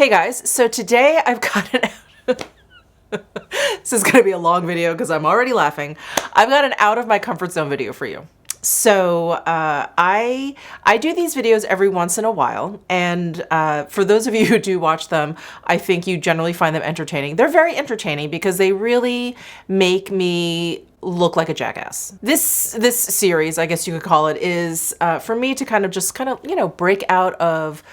Hey guys, so today I've got an this is gonna be a long video because I'm already laughing. I've got an out of my comfort zone video for you. So I do these videos every once in a while, and for those of you who do watch them, I think you generally find them entertaining. They're very entertaining because they really make me look like a jackass. This series, I guess you could call it, is for me to kind of break out of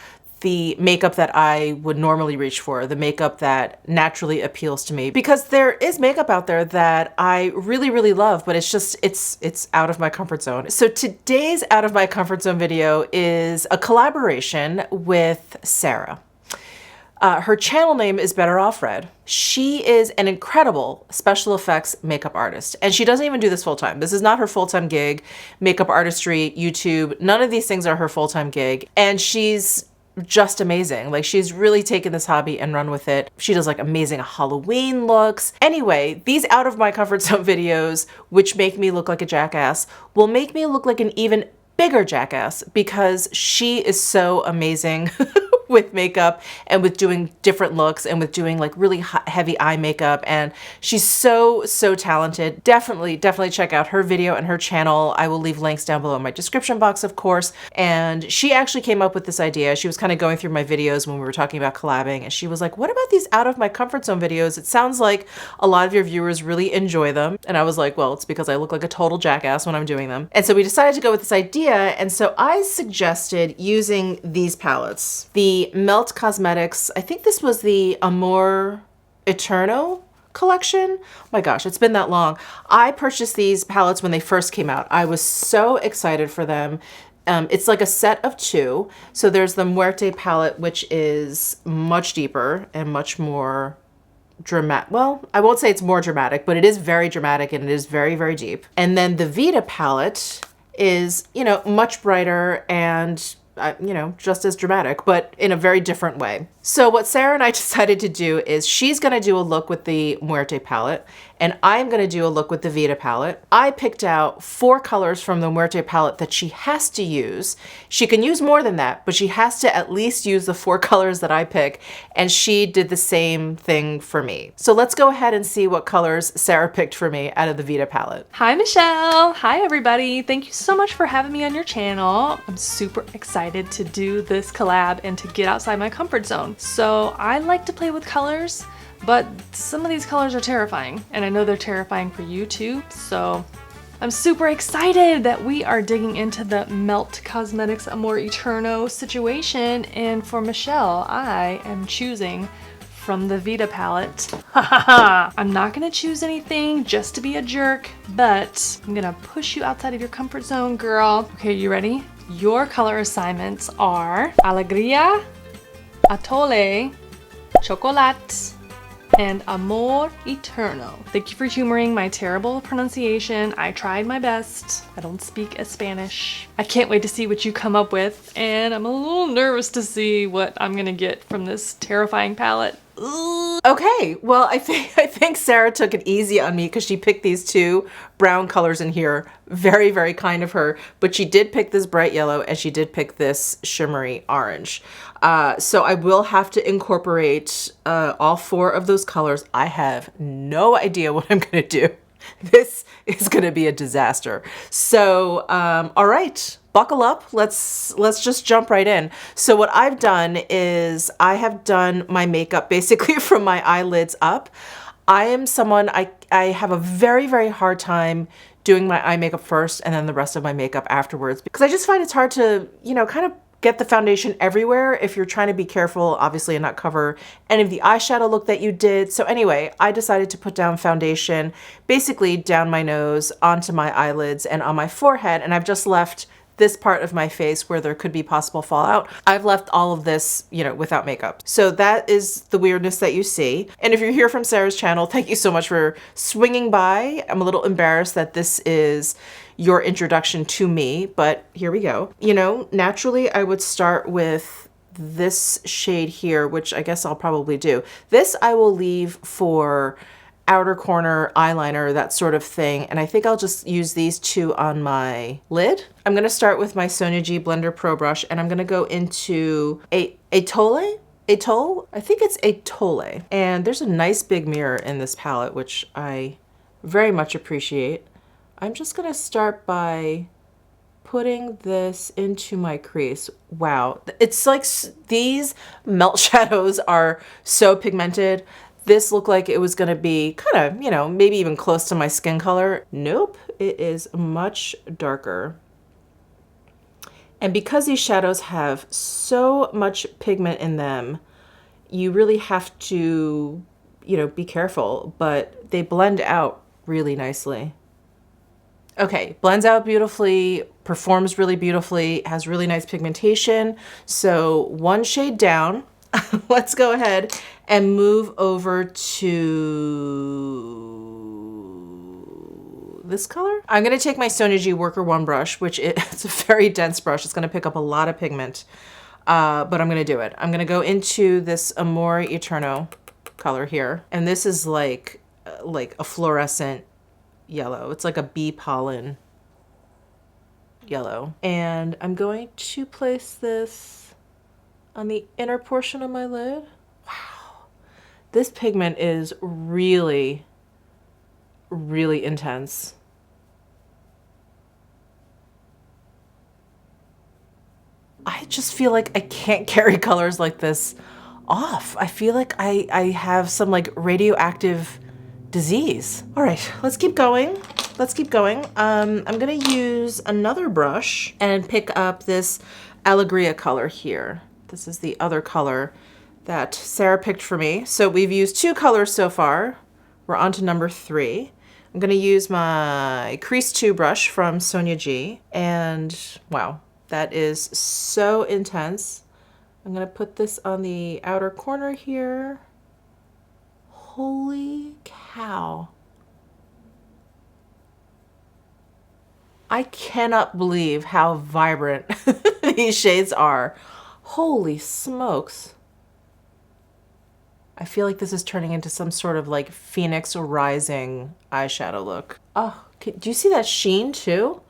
the makeup that I would normally reach for, the makeup that naturally appeals to me, because there is makeup out there that I really, really love, but it's out of my comfort zone. So today's out of my comfort zone video is a collaboration with Sara. Her channel name is Better Off Red. She is an incredible special effects makeup artist, and she doesn't even do this full time. This is not her full-time gig. Makeup artistry, YouTube, none of these things are her full-time gig, and she's just amazing. Like, she's really taken this hobby and run with it. She does like amazing Halloween looks. Anyway, these out of my comfort zone videos, which make me look like a jackass, will make me look like an even bigger jackass because she is so amazing with makeup and with doing different looks and with doing like really heavy eye makeup, and she's so talented. Definitely check out her video and her channel. I will leave links down below in my description box, of course. And she actually came up with this idea. She was kind of going through my videos when we were talking about collabing, and she was like, what about these out of my comfort zone videos? It sounds like a lot of your viewers really enjoy them. And I was like, well, it's because I look like a total jackass when I'm doing them. And so we decided to go with this idea, and so I suggested using these palettes. The Melt Cosmetics, I think this was the Amor Eterno collection. Oh my gosh, it's been that long. I purchased these palettes when they first came out. I was so excited for them. It's like a set of two. So there's the Muerte palette, which is much deeper and much more dramatic. Well, I won't say it's more dramatic, but it is very dramatic and it is very deep. And then the Vita palette is, much brighter and just as dramatic, but in a very different way. So what Sara and I decided to do is she's gonna do a look with the Muerte palette, and I'm gonna do a look with the Vita palette. I picked out 4 colors from the Muerte palette that she has to use. She can use more than that, but she has to at least use the 4 colors that I pick, and she did the same thing for me. So let's go ahead and see what colors Sara picked for me out of the Vita palette. Hi Michelle! Hi everybody! Thank you so much for having me on your channel. I'm super excited to do this collab and to get outside my comfort zone. So I like to play with colors, but some of these colors are terrifying, and I know they're terrifying for you too. So I'm super excited that we are digging into the Melt Cosmetics Amor Eterno situation, and for Michelle, I am choosing from the Vita palette. I'm not gonna choose anything just to be a jerk, but I'm gonna push you outside of your comfort zone, girl. Okay, you ready? Your color assignments are Alegría, Atole, Chocolate, and Amor Eterno. Thank you for humoring my terrible pronunciation. I tried my best. I don't speak Spanish. I can't wait to see what you come up with, and I'm a little nervous to see what I'm gonna get from this terrifying palette. Okay, well, I think Sara took it easy on me because she picked these 2 brown colors in here. Very kind of her, but she did pick this bright yellow and she did pick this shimmery orange. So I will have to incorporate all 4 of those colors. I have no idea what I'm gonna do. This is gonna be a disaster. So, all right. Buckle up, let's just jump right in. So what I've done is I have done my makeup basically from my eyelids up. I am someone, I have a very hard time doing my eye makeup first and then the rest of my makeup afterwards, because I just find it's hard to, kind of get the foundation everywhere if you're trying to be careful, obviously, and not cover any of the eyeshadow look that you did. So anyway, I decided to put down foundation basically down my nose, onto my eyelids, and on my forehead, and I've just left this part of my face where there could be possible fallout. I've left all of this, without makeup. So that is the weirdness that you see. And if you're here from Sara's channel, thank you so much for swinging by. I'm a little embarrassed that this is your introduction to me, but here we go. Naturally I would start with this shade here, which I guess I'll probably do. This I will leave for outer corner eyeliner, that sort of thing. And I think I'll just use these 2 on my lid. I'm gonna start with my Soniaji Blender Pro Brush, and I'm gonna go into a Tole Atoll? I think it's Atolle. And there's a nice big mirror in this palette, which I very much appreciate. I'm just gonna start by putting this into my crease. Wow, it's like these melt shadows are so pigmented. This looked like it was gonna be kind of, you know, maybe even close to my skin color. Nope, it is much darker. And because these shadows have so much pigment in them, you really have to, you know, be careful, but they blend out really nicely. Okay, blends out beautifully, performs really beautifully, has really nice pigmentation. So one shade down, let's go ahead and move over to this color. I'm gonna take my Soniaji Worker 1 brush, which it's a very dense brush. It's gonna pick up a lot of pigment, but I'm gonna do it. I'm gonna go into this Amore Eterno color here. And this is like a fluorescent yellow. It's like a bee pollen yellow. And I'm going to place this on the inner portion of my lid. Wow. This pigment is really, really intense. I just feel like I can't carry colors like this off. I feel like I have some like radioactive disease. All right, let's keep going. Let's keep going. I'm gonna use another brush and pick up this Alegria color here. This is the other color that Sara picked for me. So we've used 2 colors so far. We're on to number 3. I'm gonna use my Crease 2 brush from Soniaji, and wow, that is so intense. I'm gonna put this on the outer corner here. Holy cow. I cannot believe how vibrant these shades are. Holy smokes. I feel like this is turning into some sort of like Phoenix Rising eyeshadow look. Oh, do you see that sheen too?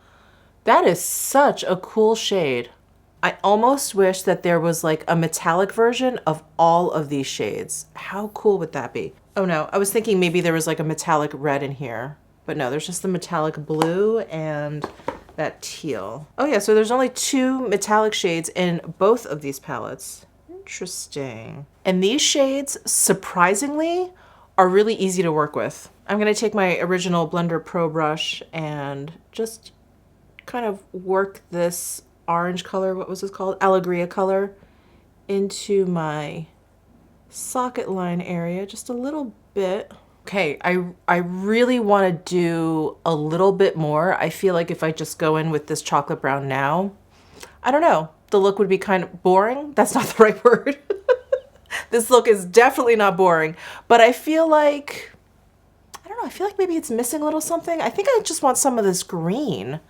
That is such a cool shade. I almost wish that there was like a metallic version of all of these shades. How cool would that be? Oh no, I was thinking maybe there was like a metallic red in here, but no, there's just the metallic blue and that teal. Oh yeah, so there's only 2 metallic shades in both of these palettes. Interesting. And these shades, surprisingly, are really easy to work with. I'm gonna take my original Blender Pro brush and just kind of work this orange color, what was this called? Alegria color, into my socket line area just a little bit. Okay, I really want to do a little bit more. I feel like if I just go in with this chocolate brown now, I don't know, the look would be kind of boring. That's not the right word. This look is definitely not boring, but I feel like, I don't know, I feel like maybe it's missing a little something. I think I just want some of this green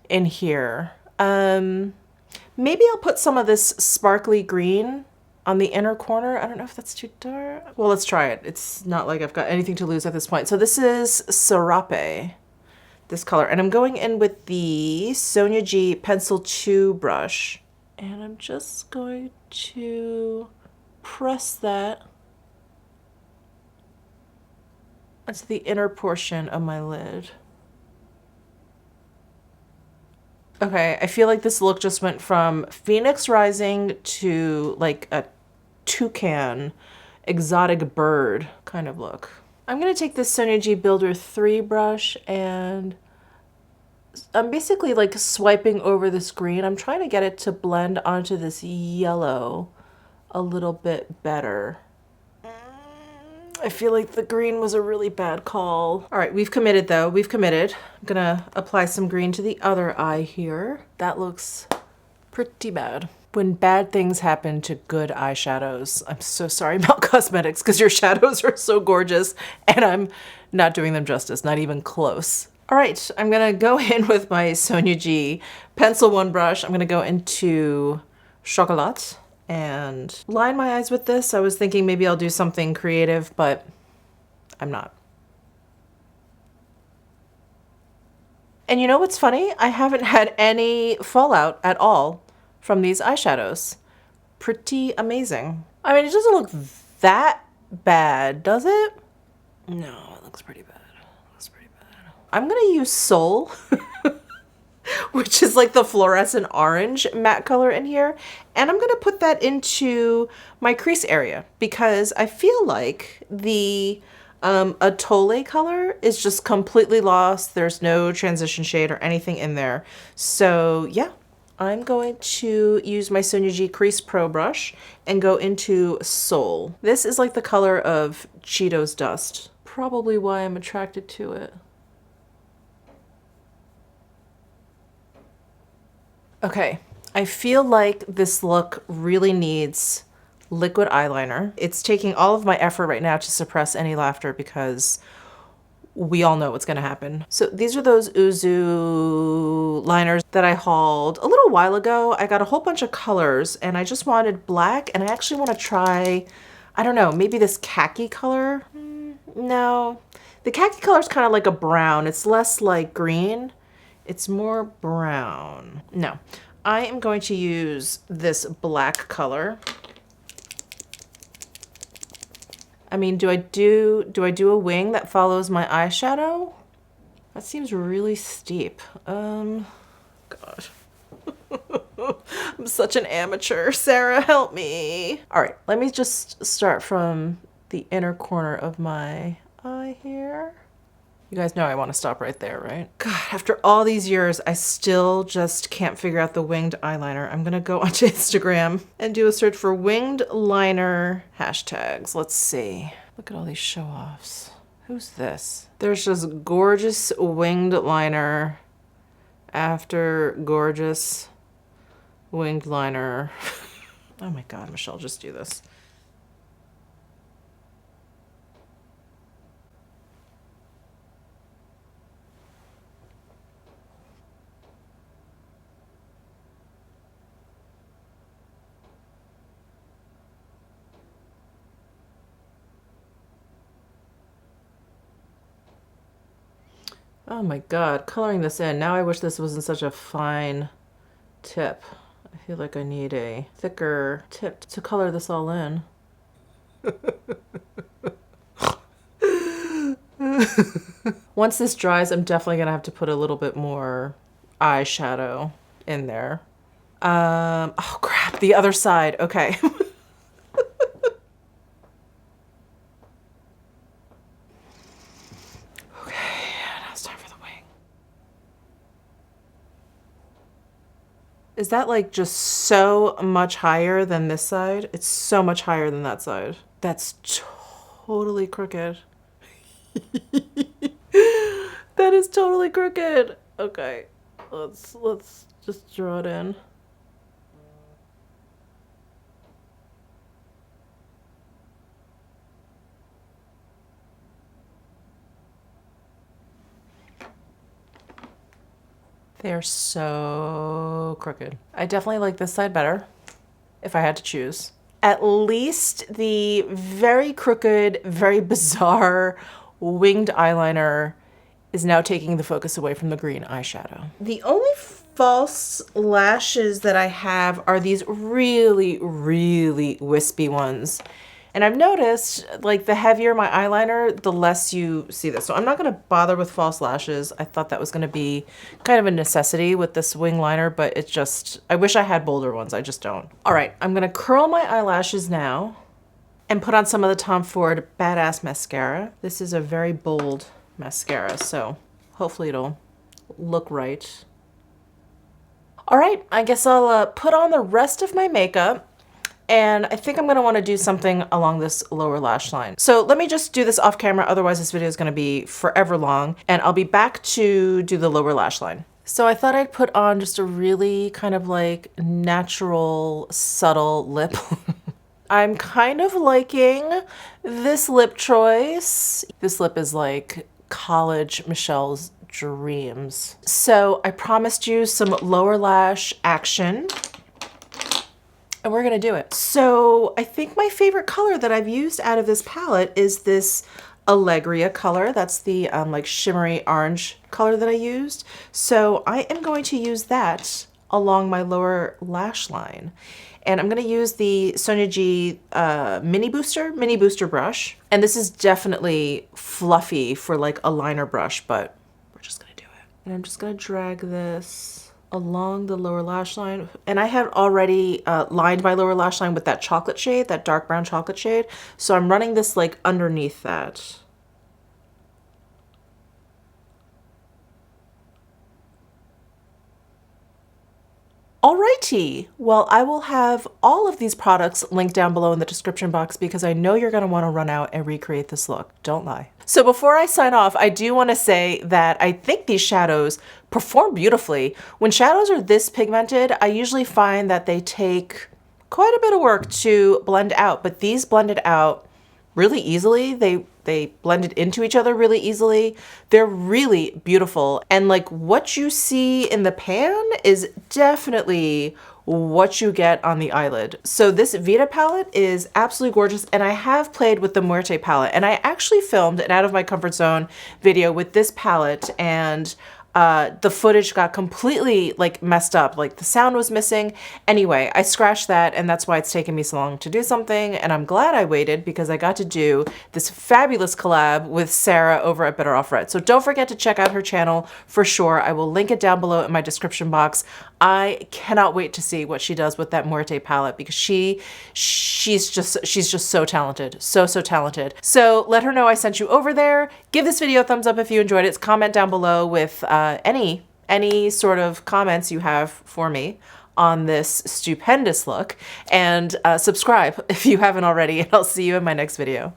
in here. Maybe I'll put some of this sparkly green on the inner corner. I don't know if that's too dark. Well, let's try it. It's not like I've got anything to lose at this point. So this is Serape, this color. And I'm going in with the Soniaji Pencil 2 brush. And I'm just going to press that onto the inner portion of my lid. Okay, I feel like this look just went from Phoenix Rising to like a toucan, exotic bird kind of look. I'm gonna take this Soniaji Builder 3 brush and I'm basically like swiping over this green. I'm trying to get it to blend onto this yellow a little bit better. I feel like the green was a really bad call. All right, we've committed though, we've committed. I'm gonna apply some green to the other eye here. That looks pretty bad. When bad things happen to good eyeshadows, I'm so sorry about cosmetics because your shadows are so gorgeous and I'm not doing them justice, not even close. All right, I'm gonna go in with my Soniaji Pencil 1 brush. I'm gonna go into Chocolat and line my eyes with this. I was thinking maybe I'll do something creative, but I'm not. And you know what's funny? I haven't had any fallout at all from these eyeshadows. Pretty amazing. I mean, it doesn't look that bad, does it? No, it looks pretty bad. It looks pretty bad. I'm gonna use Soul, which is like the fluorescent orange matte color in here. And I'm gonna put that into my crease area because I feel like the Atolle color is just completely lost. There's no transition shade or anything in there. So yeah, I'm going to use my Soniaji Crease Pro brush and go into Soul. This is like the color of Cheetos dust. Probably why I'm attracted to it. Okay, I feel like this look really needs liquid eyeliner. It's taking all of my effort right now to suppress any laughter because we all know what's gonna happen. So these are those Uzu liners that I hauled a little while ago. I got a whole bunch of colors and I just wanted black, and I actually want to try, I don't know, maybe this khaki color. No, the khaki color is kind of like a brown. It's less like green. It's more brown. No, I am going to use this black color. I mean, do I do a wing that follows my eyeshadow? That seems really steep. God. I'm such an amateur. Sarah, help me. All right, let me just start from the inner corner of my eye here. You guys know I want to stop right there, right? God, after all these years, I still just can't figure out the winged eyeliner. I'm gonna go onto Instagram and do a search for winged liner hashtags. Let's see. Look at all these show-offs. Who's this? There's just gorgeous winged liner after gorgeous winged liner. Oh my God, Michelle, just do this. Oh my God, coloring this in. Now I wish this wasn't such a fine tip. I feel like I need a thicker tip to color this all in. Once this dries, I'm definitely gonna have to put a little bit more eyeshadow in there. Oh crap, the other side, okay. Is that like just so much higher than this side? It's so much higher than that side. That's totally crooked. That is totally crooked. Okay, let's just draw it in. They're so crooked. I definitely like this side better, if I had to choose. At least the very crooked, very bizarre winged eyeliner is now taking the focus away from the green eyeshadow. The only false lashes that I have are these really, really wispy ones. And I've noticed, like, the heavier my eyeliner, the less you see this. So I'm not gonna bother with false lashes. I thought that was gonna be kind of a necessity with this wing liner, but it's just, I wish I had bolder ones, I just don't. All right, I'm gonna curl my eyelashes now and put on some of the Tom Ford Badass Mascara. This is a very bold mascara, so hopefully it'll look right. All right, I guess I'll put on the rest of my makeup. And I think I'm gonna wanna do something along this lower lash line. So let me just do this off camera, otherwise this video is gonna be forever long, and I'll be back to do the lower lash line. So I thought I'd put on just a really kind of like natural, subtle lip. I'm kind of liking this lip choice. This lip is like college Michelle's dreams. So I promised you some lower lash action, and we're gonna do it. So I think my favorite color that I've used out of this palette is this Allegria color. That's the like shimmery orange color that I used. So I am going to use that along my lower lash line. And I'm gonna use the Soniaji mini booster brush. And this is definitely fluffy for like a liner brush, but we're just gonna do it. And I'm just gonna drag this along the lower lash line. And I had already lined my lower lash line with that chocolate shade, that dark brown chocolate shade. So I'm running this like underneath that. Alrighty, well, I will have all of these products linked down below in the description box because I know you're gonna wanna run out and recreate this look, don't lie. So before I sign off, I do wanna say that I think these shadows perform beautifully. When shadows are this pigmented, I usually find that they take quite a bit of work to blend out, but these blended out really easily. They blended into each other really easily. They're really beautiful. And like what you see in the pan is definitely what you get on the eyelid. So this Vita palette is absolutely gorgeous. And I have played with the Muerte palette, and I actually filmed an out of my comfort zone video with this palette, and the footage got completely like messed up, like the sound was missing. Anyway, I scratched that, and that's why it's taken me so long to do something, and I'm glad I waited because I got to do this fabulous collab with Sara over at Better Off Red. So don't forget to check out her channel for sure. I will link it down below in my description box. I cannot wait to see what she does with that Muerte palette because she's just so talented, so talented. So let her know I sent you over there. Give this video a thumbs up if you enjoyed it. Comment down below with any sort of comments you have for me on this stupendous look, and subscribe if you haven't already, and I'll see you in my next video.